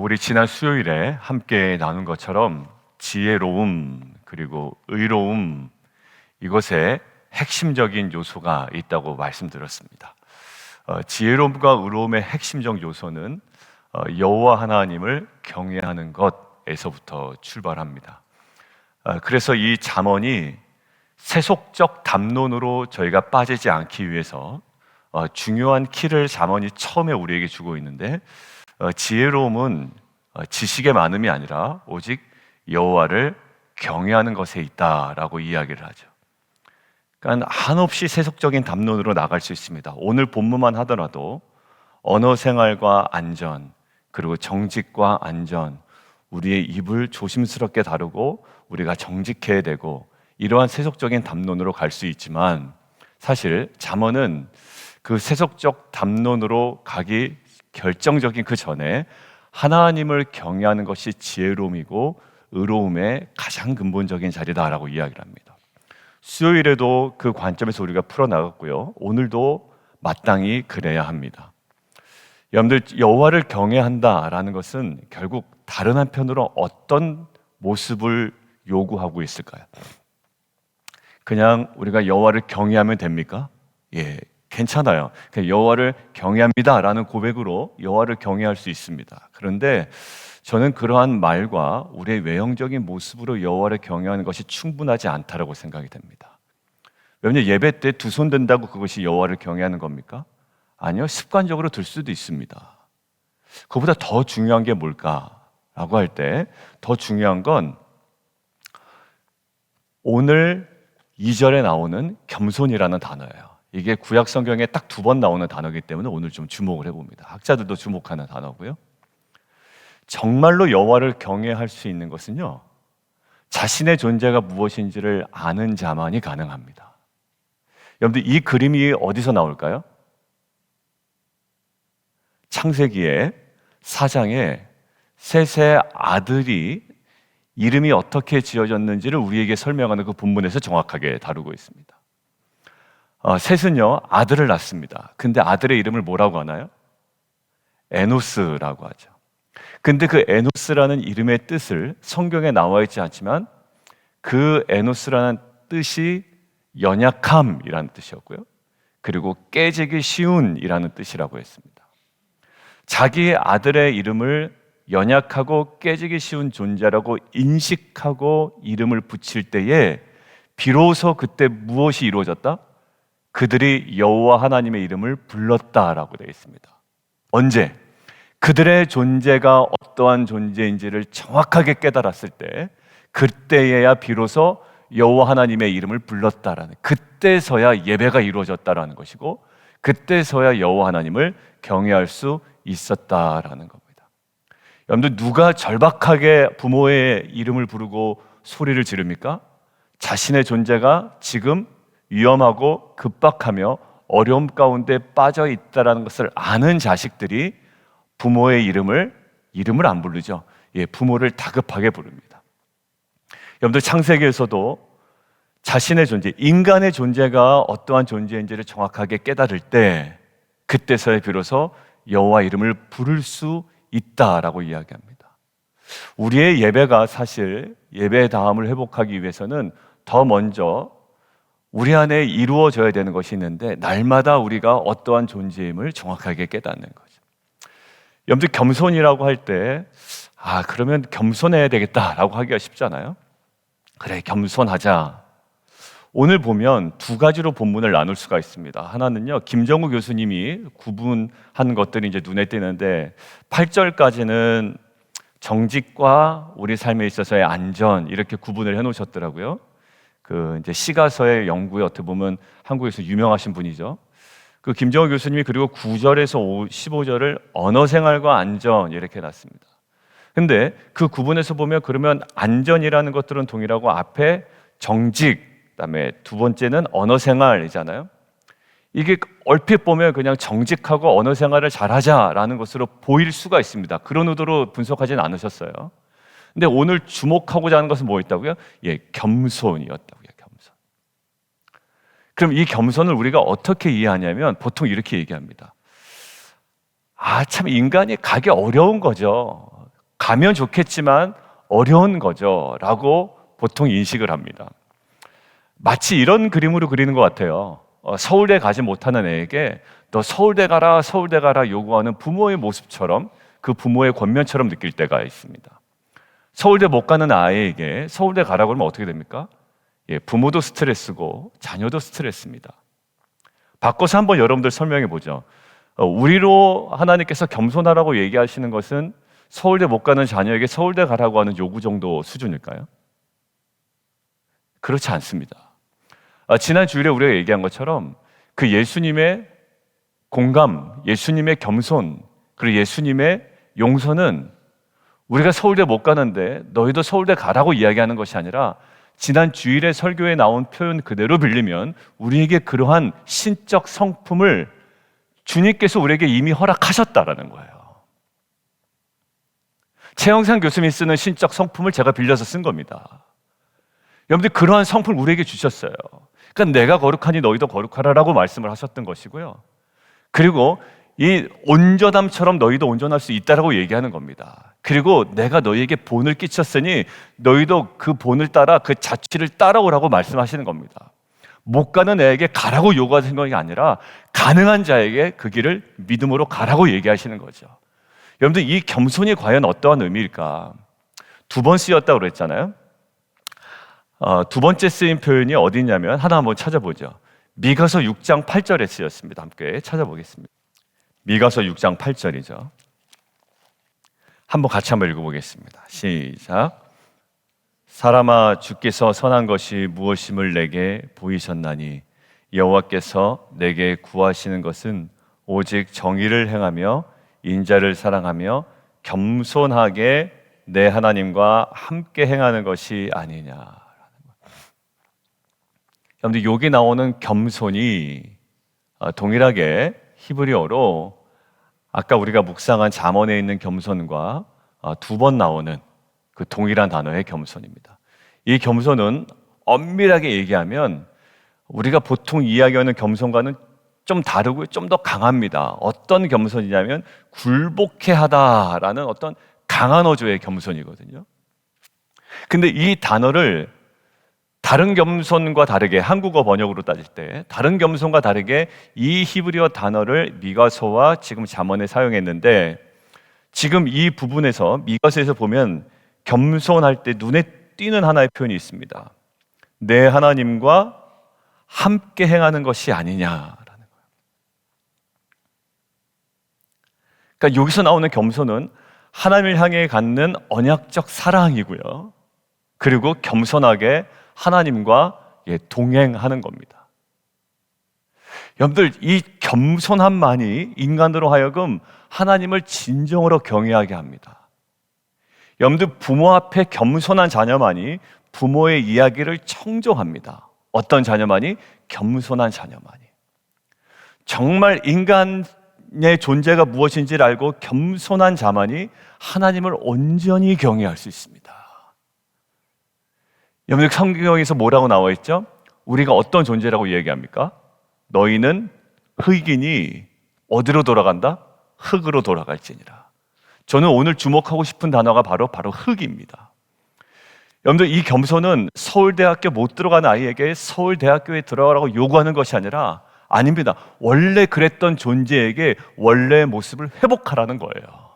우리 지난 수요일에 함께 나눈 것처럼 지혜로움 그리고 의로움, 이것에 핵심적인 요소가 있다고 말씀드렸습니다. 지혜로움과 의로움의 핵심적 요소는 여호와 하나님을 경외하는 것에서부터 출발합니다. 그래서 이 잠언이 세속적 담론으로 저희가 빠지지 않기 위해서 중요한 키를 잠언이 처음에 우리에게 주고 있는데, 지혜로움은 지식의 많음이 아니라 오직 여호와를 경외하는 것에 있다라고 이야기를 하죠. 그러니까 한없이 세속적인 담론으로 나갈 수 있습니다. 오늘 본문만 하더라도 언어 생활과 안전, 그리고 정직과 안전, 우리의 입을 조심스럽게 다루고 우리가 정직해야 되고, 이러한 세속적인 담론으로 갈 수 있지만, 사실 잠언은 그 세속적 담론으로 가기 결정적인 그 전에 하나님을 경외하는 것이 지혜로움이고 의로움의 가장 근본적인 자리다라고 이야기를 합니다. 수요일에도 그 관점에서 우리가 풀어나갔고요, 오늘도 마땅히 그래야 합니다. 여러분들, 여호와를 경외한다라는 것은 결국 다른 한편으로 어떤 모습을 요구하고 있을까요? 그냥 우리가 여호와를 경외하면 됩니까? 괜찮아요. 여호와를 경외합니다라는 고백으로 여호와를 경외할 수 있습니다. 그런데 저는 그러한 말과 우리의 외형적인 모습으로 여호와를 경외하는 것이 충분하지 않다라고 생각이 됩니다. 여러분, 예배 때 두 손 든다고 그것이 여호와를 경외하는 겁니까? 아니요, 습관적으로 들 수도 있습니다. 그보다 더 중요한 게 뭘까라고 할 때, 더 중요한 건 오늘 2절에 나오는 겸손이라는 단어예요. 이게 구약 성경에 딱 2번 나오는 단어이기 때문에 오늘 좀 주목을 해봅니다. 학자들도 주목하는 단어고요. 정말로 여호와를 경외할 수 있는 것은요, 자신의 존재가 무엇인지를 아는 자만이 가능합니다. 여러분들, 이 그림이 어디서 나올까요? 창세기의 4장에 셋의 아들이 이름이 어떻게 지어졌는지를 우리에게 설명하는 그 본문에서 정확하게 다루고 있습니다. 셋은요, 아들을 낳습니다. 근데 아들의 이름을 뭐라고 하나요? 에노스라고 하죠. 근데 그 에노스라는 이름의 뜻을 성경에 나와 있지 않지만, 그 에노스라는 뜻이 연약함이라는 뜻이었고요, 그리고 깨지기 쉬운이라는 뜻이라고 했습니다. 자기의 아들의 이름을 연약하고 깨지기 쉬운 존재라고 인식하고 이름을 붙일 때에 비로소 그때 무엇이 이루어졌다? 그들이 여호와 하나님의 이름을 불렀다라고 되어 있습니다. 언제? 그들의 존재가 어떠한 존재인지를 정확하게 깨달았을 때, 그때에야 비로소 여호와 하나님의 이름을 불렀다라는, 그때서야 예배가 이루어졌다라는 것이고, 그때서야 여호와 하나님을 경외할 수 있었다라는 겁니다. 여러분들, 누가 절박하게 부모의 이름을 부르고 소리를 지릅니까? 자신의 존재가 지금 위험하고 급박하며 어려움 가운데 빠져 있다는 것을 아는 자식들이 부모의 이름을 안 부르죠. 부모를 다급하게 부릅니다. 여러분들, 창세기에서도 자신의 존재, 인간의 존재가 어떠한 존재인지를 정확하게 깨달을 때, 그때서야 비로소 여호와 이름을 부를 수 있다라고 이야기합니다. 우리의 예배가 사실 예배다움을 회복하기 위해서는 더 먼저 우리 안에 이루어져야 되는 것이 있는데, 날마다 우리가 어떠한 존재임을 정확하게 깨닫는 거죠. 여러분들, 겸손이라고 할 때 그러면 겸손해야 되겠다라고 하기가 쉽잖아요. 그래, 겸손하자. 오늘 보면 두 가지로 본문을 나눌 수가 있습니다. 하나는요, 김정우 교수님이 구분한 것들이 이제 눈에 띄는데, 8절까지는 정직과 우리 삶에 있어서의 안전, 이렇게 구분을 해놓으셨더라고요. 그 이제 시가서의 연구에 어떻게 보면 한국에서 유명하신 분이죠. 그 김정우 교수님이 그리고 9절에서 15절을 언어 생활과 안전 이렇게 놨습니다. 근데 그 구분에서 보면, 그러면 안전이라는 것들은 동일하고 앞에 정직, 그다음에 두 번째는 언어 생활이잖아요. 이게 얼핏 보면 그냥 정직하고 언어 생활을 잘하자라는 것으로 보일 수가 있습니다. 그런 의도로 분석하지는 않으셨어요. 근데 오늘 주목하고자 하는 것은 뭐였다고요? 겸손이었다고요. 겸손. 그럼 이 겸손을 우리가 어떻게 이해하냐면, 보통 이렇게 얘기합니다. 참 인간이 가기 어려운 거죠. 가면 좋겠지만 어려운 거죠 라고 보통 인식을 합니다. 마치 이런 그림으로 그리는 것 같아요. 서울대 가지 못하는 애에게 너 서울대 가라 서울대 가라 요구하는 부모의 모습처럼, 그 부모의 권면처럼 느낄 때가 있습니다. 서울대 못 가는 아이에게 서울대 가라고 하면 어떻게 됩니까? 부모도 스트레스고 자녀도 스트레스입니다. 바꿔서 한번 여러분들 설명해 보죠. 우리로 하나님께서 겸손하라고 얘기하시는 것은 서울대 못 가는 자녀에게 서울대 가라고 하는 요구 정도 수준일까요? 그렇지 않습니다. 지난 주일에 우리가 얘기한 것처럼 그 예수님의 공감, 예수님의 겸손, 그리고 예수님의 용서는 우리가 서울대 못 가는데 너희도 서울대 가라고 이야기하는 것이 아니라, 지난 주일에 설교에 나온 표현 그대로 빌리면 우리에게 그러한 신적 성품을 주님께서 우리에게 이미 허락하셨다라는 거예요. 최영상 교수님이 쓰는 신적 성품을 제가 빌려서 쓴 겁니다. 여러분들 그러한 성품을 우리에게 주셨어요. 그러니까 내가 거룩하니 너희도 거룩하라라고 말씀을 하셨던 것이고요. 그리고 이 온전함처럼 너희도 온전할 수 있다라고 얘기하는 겁니다. 그리고 내가 너희에게 본을 끼쳤으니 너희도 그 본을 따라 그 자취를 따라오라고 말씀하시는 겁니다. 못 가는 애에게 가라고 요구하는 것이 아니라 가능한 자에게 그 길을 믿음으로 가라고 얘기하시는 거죠. 여러분들 이 겸손이 과연 어떠한 의미일까? 두 번 쓰였다고 그랬잖아요. 두 번째 쓰인 표현이 어디 있냐면 하나 한번 찾아보죠. 미가서 6장 8절에 쓰였습니다. 함께 찾아보겠습니다. 미가서 6장 8절이죠. 한번 같이 한번 읽어보겠습니다. 시작. 사람아, 주께서 선한 것이 무엇임을 내게 보이셨나니 여호와께서 내게 구하시는 것은 오직 정의를 행하며 인자를 사랑하며 겸손하게 내 하나님과 함께 행하는 것이 아니냐. 여러분들 여기 나오는 겸손이 동일하게 히브리어로 아까 우리가 묵상한 잠언에 있는 겸손과 두 번 나오는 그 동일한 단어의 겸손입니다. 이 겸손은 엄밀하게 얘기하면 우리가 보통 이야기하는 겸손과는 좀 다르고 좀 더 강합니다. 어떤 겸손이냐면 굴복해 하다라는 어떤 강한 어조의 겸손이거든요. 근데 이 단어를 다른 겸손과 다르게 한국어 번역으로 따질 때 다른 겸손과 다르게 이 히브리어 단어를 미가서와 지금 잠언에 사용했는데, 지금 이 부분에서 미가서에서 보면 겸손할 때 눈에 띄는 하나의 표현이 있습니다. 내 하나님과 함께 행하는 것이 아니냐라는 거예요. 그러니까 여기서 나오는 겸손은 하나님을 향해 갖는 언약적 사랑이고요. 그리고 겸손하게 하나님과 동행하는 겁니다. 여러분들 이 겸손함만이 인간으로 하여금 하나님을 진정으로 경외하게 합니다. 여러분들 부모 앞에 겸손한 자녀만이 부모의 이야기를 청종합니다. 어떤 자녀만이? 겸손한 자녀만이. 정말 인간의 존재가 무엇인지를 알고 겸손한 자만이 하나님을 온전히 경외할 수 있습니다. 여러분들 성경에서 뭐라고 나와 있죠? 우리가 어떤 존재라고 얘기합니까? 너희는 흙이니 어디로 돌아간다? 흙으로 돌아갈지니라. 저는 오늘 주목하고 싶은 단어가 바로 흙입니다. 여러분들 이 겸손은 서울대학교 못 들어간 아이에게 서울대학교에 들어가라고 요구하는 것이 아닙니다. 원래 그랬던 존재에게 원래의 모습을 회복하라는 거예요.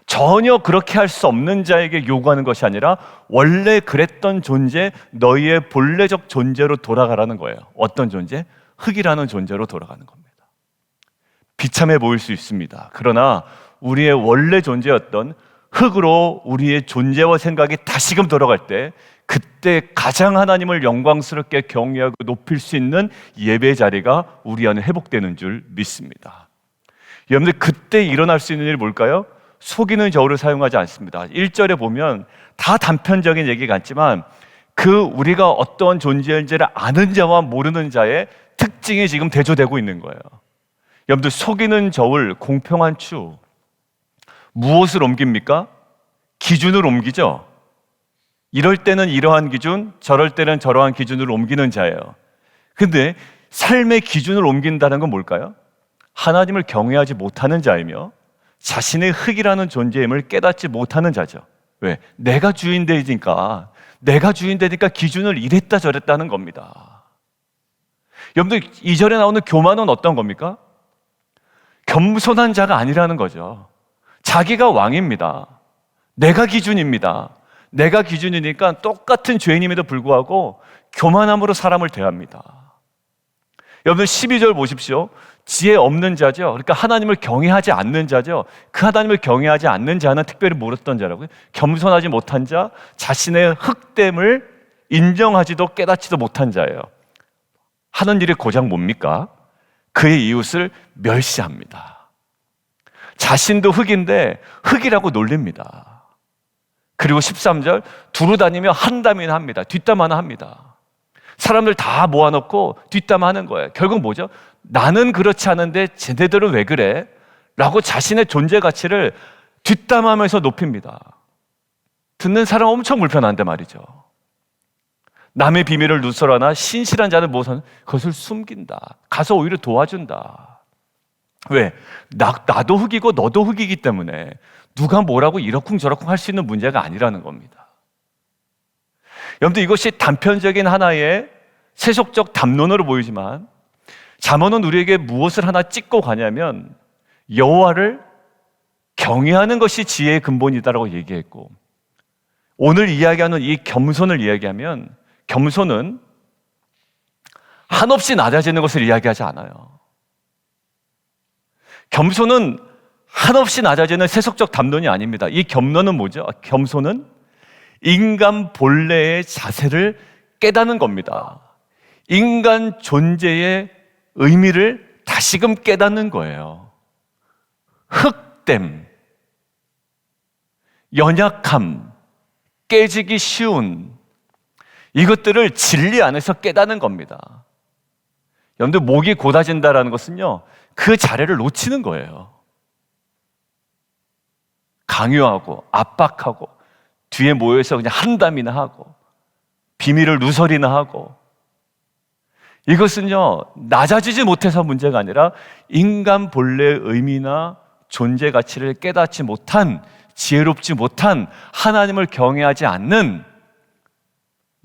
전혀 그렇게 할 수 없는 자에게 요구하는 것이 아니라 원래 그랬던 존재, 너희의 본래적 존재로 돌아가라는 거예요. 어떤 존재? 흙이라는 존재로 돌아가는 겁니다. 비참해 보일 수 있습니다. 그러나 우리의 원래 존재였던 흙으로 우리의 존재와 생각이 다시금 돌아갈 때, 그때 가장 하나님을 영광스럽게 경외하고 높일 수 있는 예배 자리가 우리 안에 회복되는 줄 믿습니다. 여러분들 그때 일어날 수 있는 일이 뭘까요? 속이는 저울을 사용하지 않습니다. 1절에 보면 다 단편적인 얘기 같지만 그 우리가 어떤 존재인지를 아는 자와 모르는 자의 특징이 지금 대조되고 있는 거예요. 여러분들 속이는 저울, 공평한 추, 무엇을 옮깁니까? 기준을 옮기죠. 이럴 때는 이러한 기준, 저럴 때는 저러한 기준을 옮기는 자예요. 근데 삶의 기준을 옮긴다는 건 뭘까요? 하나님을 경외하지 못하는 자이며 자신의 흙이라는 존재임을 깨닫지 못하는 자죠. 왜? 내가 주인되니까 기준을 이랬다 저랬다 하는 겁니다. 여러분들 2절에 나오는 교만은 어떤 겁니까? 겸손한 자가 아니라는 거죠. 자기가 왕입니다. 내가 기준입니다. 내가 기준이니까 똑같은 죄인임에도 불구하고 교만함으로 사람을 대합니다. 여러분 12절 보십시오. 지혜 없는 자죠. 그러니까 하나님을 경외하지 않는 자죠. 그 하나님을 경외하지 않는 자는 특별히 모르던 자라고요. 겸손하지 못한 자, 자신의 흙됨을 인정하지도 깨닫지도 못한 자예요. 하는 일이 고작 뭡니까? 그의 이웃을 멸시합니다. 자신도 흙인데 흙이라고 놀립니다. 그리고 13절 두루 다니며 한담이나 합니다. 뒷담화나 합니다. 사람들 다 모아놓고 뒷담화하는 거예요. 결국 뭐죠? 나는 그렇지 않은데 쟤네들은 왜 그래? 라고 자신의 존재 가치를 뒷담화하면서 높입니다. 듣는 사람 엄청 불편한데 말이죠. 남의 비밀을 누설하나 신실한 자는 무엇은 그것을 숨긴다. 가서 오히려 도와준다. 왜? 나도 흙이고 너도 흙이기 때문에 누가 뭐라고 이러쿵저러쿵 할 수 있는 문제가 아니라는 겁니다. 여러분들 이것이 단편적인 하나의 세속적 담론으로 보이지만 잠언은 우리에게 무엇을 하나 찍고 가냐면 여호와를 경외하는 것이 지혜의 근본이다라고 얘기했고, 오늘 이야기하는 이 겸손을 이야기하면 겸손은 한없이 낮아지는 것을 이야기하지 않아요. 겸손은 한없이 낮아지는 세속적 담론이 아닙니다. 이 겸손은 뭐죠? 겸손은 인간 본래의 자세를 깨닫는 겁니다. 인간 존재의 의미를 다시금 깨닫는 거예요. 흙됨, 연약함, 깨지기 쉬운 이것들을 진리 안에서 깨닫는 겁니다. 여러분들 목이 곧아진다는 것은요, 그 자리를 놓치는 거예요. 강요하고 압박하고 뒤에 모여서 그냥 한담이나 하고 비밀을 누설이나 하고, 이것은요 낮아지지 못해서 문제가 아니라 인간 본래의 의미나 존재 가치를 깨닫지 못한, 지혜롭지 못한, 하나님을 경외하지 않는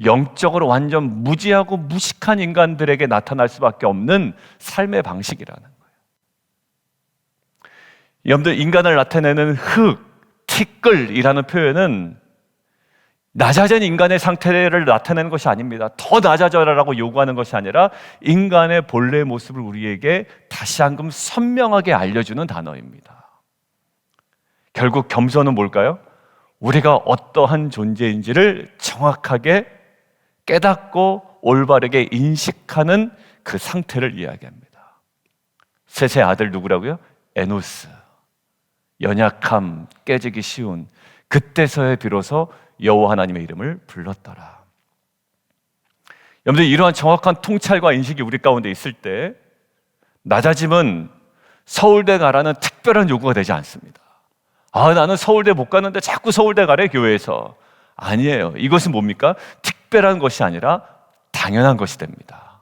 영적으로 완전 무지하고 무식한 인간들에게 나타날 수밖에 없는 삶의 방식이라는 거예요. 여러분들 인간을 나타내는 흙, 티끌이라는 표현은 낮아진 인간의 상태를 나타내는 것이 아닙니다. 더 낮아져라라고 요구하는 것이 아니라 인간의 본래의 모습을 우리에게 다시 한번 선명하게 알려주는 단어입니다. 결국 겸손은 뭘까요? 우리가 어떠한 존재인지를 정확하게 깨닫고 올바르게 인식하는 그 상태를 이야기합니다. 셋의 아들 누구라고요? 에노스. 연약함, 깨지기 쉬운 그때서야 비로소 여호와 하나님의 이름을 불렀더라. 여러분들 이러한 정확한 통찰과 인식이 우리 가운데 있을 때 낮아짐은 서울대 가라는 특별한 요구가 되지 않습니다. 나는 서울대 못 가는데 자꾸 서울대 가래 교회에서. 아니에요. 이것은 뭡니까? 특별한 것이 아니라 당연한 것이 됩니다.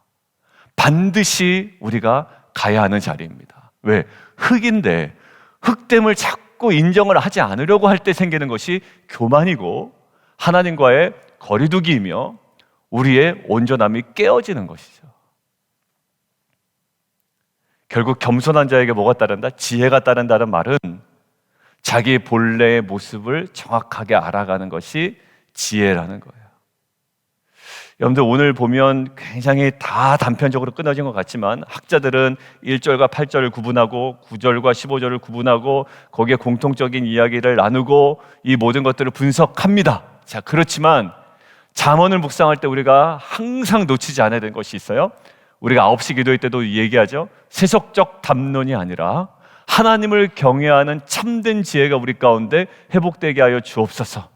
반드시 우리가 가야 하는 자리입니다. 왜? 흙인데 흙됨을 자꾸 인정을 하지 않으려고 할 때 생기는 것이 교만이고 하나님과의 거리두기이며 우리의 온전함이 깨어지는 것이죠. 결국 겸손한 자에게 뭐가 따른다? 지혜가 따른다는 말은 자기 본래의 모습을 정확하게 알아가는 것이 지혜라는 거예요. 여러분들 오늘 보면 굉장히 다 단편적으로 끊어진 것 같지만 학자들은 1절과 8절을 구분하고 9절과 15절을 구분하고 거기에 공통적인 이야기를 나누고 이 모든 것들을 분석합니다. 자, 그렇지만 잠언을 묵상할 때 우리가 항상 놓치지 않아야 되는 것이 있어요. 우리가 9시 기도회 때도 얘기하죠. 세속적 담론이 아니라 하나님을 경외하는 참된 지혜가 우리 가운데 회복되게 하여 주옵소서.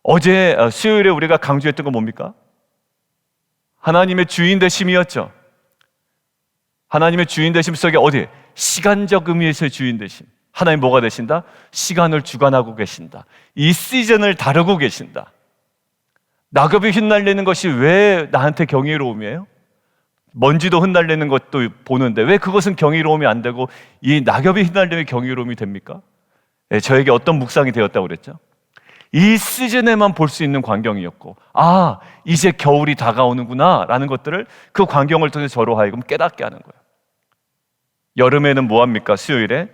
어제 수요일에 우리가 강조했던 건 뭡니까? 하나님의 주인 되심이었죠. 하나님의 주인 되심 속에 어디? 시간적 의미에서의 주인 되심. 하나님 뭐가 되신다? 시간을 주관하고 계신다. 이 시즌을 다루고 계신다. 낙엽이 휘날리는 것이 왜 나한테 경이로움이에요? 먼지도 흩날리는 것도 보는데 왜 그것은 경이로움이 안 되고 이 낙엽이 흩날리면 경이로움이 됩니까? 네, 저에게 어떤 묵상이 되었다고 그랬죠? 이 시즌에만 볼 수 있는 광경이었고, 아, 이제 겨울이 다가오는구나 라는 것들을 그 광경을 통해 저로 하여금 깨닫게 하는 거예요. 여름에는 뭐 합니까? 수요일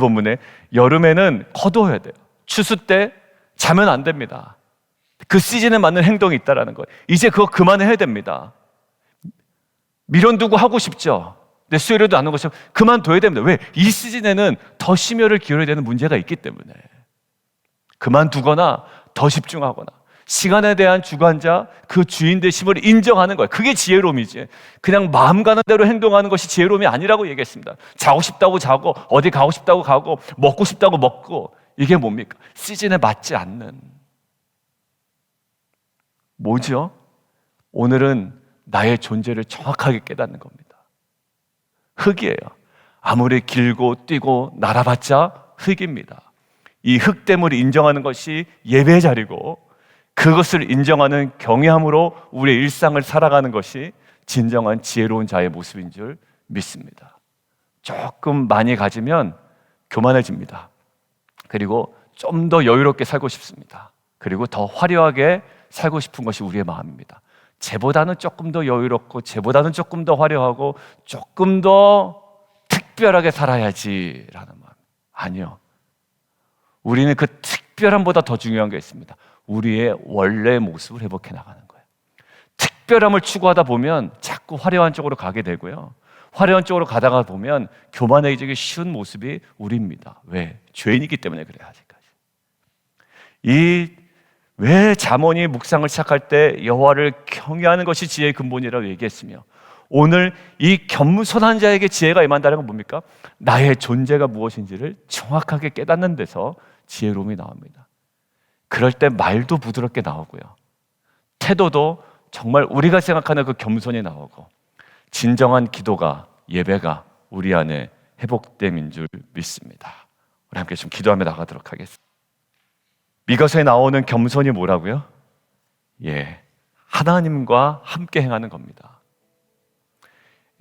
본문에 여름에는 걷어야 돼요. 추수 때 자면 안 됩니다. 그 시즌에 맞는 행동이 있다라는 거예요. 이제 그거 그만해야 됩니다. 미련두고 하고 싶죠. 근데 수요일에도 안 하는 것처럼 그만둬야 됩니다. 왜? 이 시즌에는 더 심혈을 기울여야 되는 문제가 있기 때문에. 그만두거나 더 집중하거나 시간에 대한 주관자, 그 주인 되심을 인정하는 거예요. 그게 지혜로움이지. 그냥 마음 가는 대로 행동하는 것이 지혜로움이 아니라고 얘기했습니다. 자고 싶다고 자고, 어디 가고 싶다고 가고, 먹고 싶다고 먹고, 이게 뭡니까? 시즌에 맞지 않는. 뭐죠? 오늘은 나의 존재를 정확하게 깨닫는 겁니다. 흙이에요. 아무리 길고 뛰고 날아봤자 흙입니다. 이 흙됨을 인정하는 것이 예배의 자리고, 그것을 인정하는 경외함으로 우리의 일상을 살아가는 것이 진정한 지혜로운 자의 모습인 줄 믿습니다. 조금 많이 가지면 교만해집니다. 그리고 좀 더 여유롭게 살고 싶습니다. 그리고 더 화려하게 살고 싶은 것이 우리의 마음입니다. 쟤보다는 조금 더 여유롭고, 쟤보다는 조금 더 화려하고, 조금 더 특별하게 살아야지라는 마음. 아니요. 우리는 그 특별함보다 더 중요한 게 있습니다. 우리의 원래 모습을 회복해 나가는 거예요. 특별함을 추구하다 보면 자꾸 화려한 쪽으로 가게 되고요. 화려한 쪽으로 가다가 보면 교만해지기 쉬운 모습이 우리입니다. 왜? 죄인이기 때문에 그래요, 아직까지. 왜 잠언이 묵상을 시작할 때 여호와를 경외하는 것이 지혜의 근본이라고 얘기했으며, 오늘 이 겸손한 자에게 지혜가 임한다는 건 뭡니까? 나의 존재가 무엇인지를 정확하게 깨닫는 데서 지혜로움이 나옵니다. 그럴 때 말도 부드럽게 나오고요. 태도도 정말 우리가 생각하는 그 겸손이 나오고, 진정한 기도가, 예배가 우리 안에 회복됨인 줄 믿습니다. 우리 함께 좀 기도하며 나가도록 하겠습니다. 미가서에 나오는 겸손이 뭐라고요? 하나님과 함께 행하는 겁니다.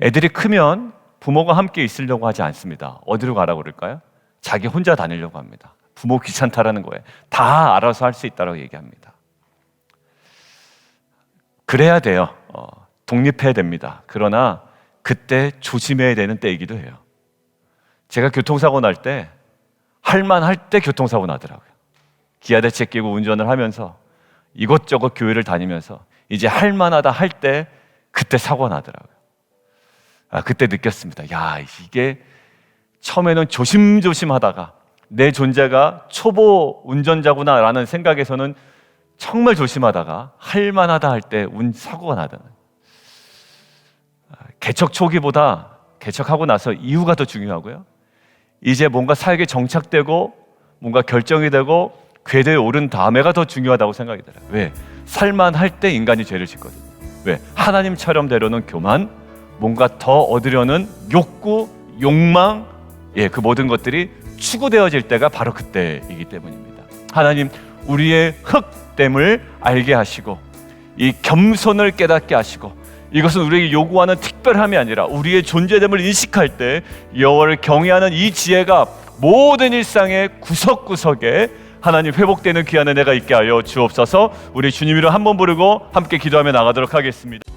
애들이 크면 부모가 함께 있으려고 하지 않습니다. 어디로 가라고 그럴까요? 자기 혼자 다니려고 합니다. 부모 귀찮다라는 거예요. 다 알아서 할 수 있다고 얘기합니다. 그래야 돼요. 독립해야 됩니다. 그러나 그때 조심해야 되는 때이기도 해요. 제가 교통사고 날 때 할만할 때 교통사고 나더라고요. 기아대책 끼고 운전을 하면서 이것저것 교회를 다니면서 이제 할만하다 할 때 그때 사고가 나더라고요. 그때 느꼈습니다. 이게 처음에는 조심조심 하다가 내 존재가 초보 운전자구나 라는 생각에서는 정말 조심하다가 할만하다 할 때 사고가 나다는. 개척 초기보다 개척하고 나서 이후가 더 중요하고요. 이제 뭔가 사역에 정착되고 뭔가 결정이 되고 궤도에 오른 다음에가 더 중요하다고 생각이 들어요. 왜? 살만할 때 인간이 죄를 짓거든요. 왜? 하나님처럼 되려는 교만, 뭔가 더 얻으려는 욕구, 욕망, 그 모든 것들이 추구되어질 때가 바로 그때이기 때문입니다. 하나님, 우리의 흙됨을 알게 하시고 이 겸손을 깨닫게 하시고, 이것은 우리에게 요구하는 특별함이 아니라 우리의 존재됨을 인식할 때 여호와를 경외하는 이 지혜가 모든 일상의 구석구석에 하나님 회복되는 귀한 은혜가 있게 하여 주옵소서. 우리 주님 이름 한번 부르고 함께 기도하며 나가도록 하겠습니다.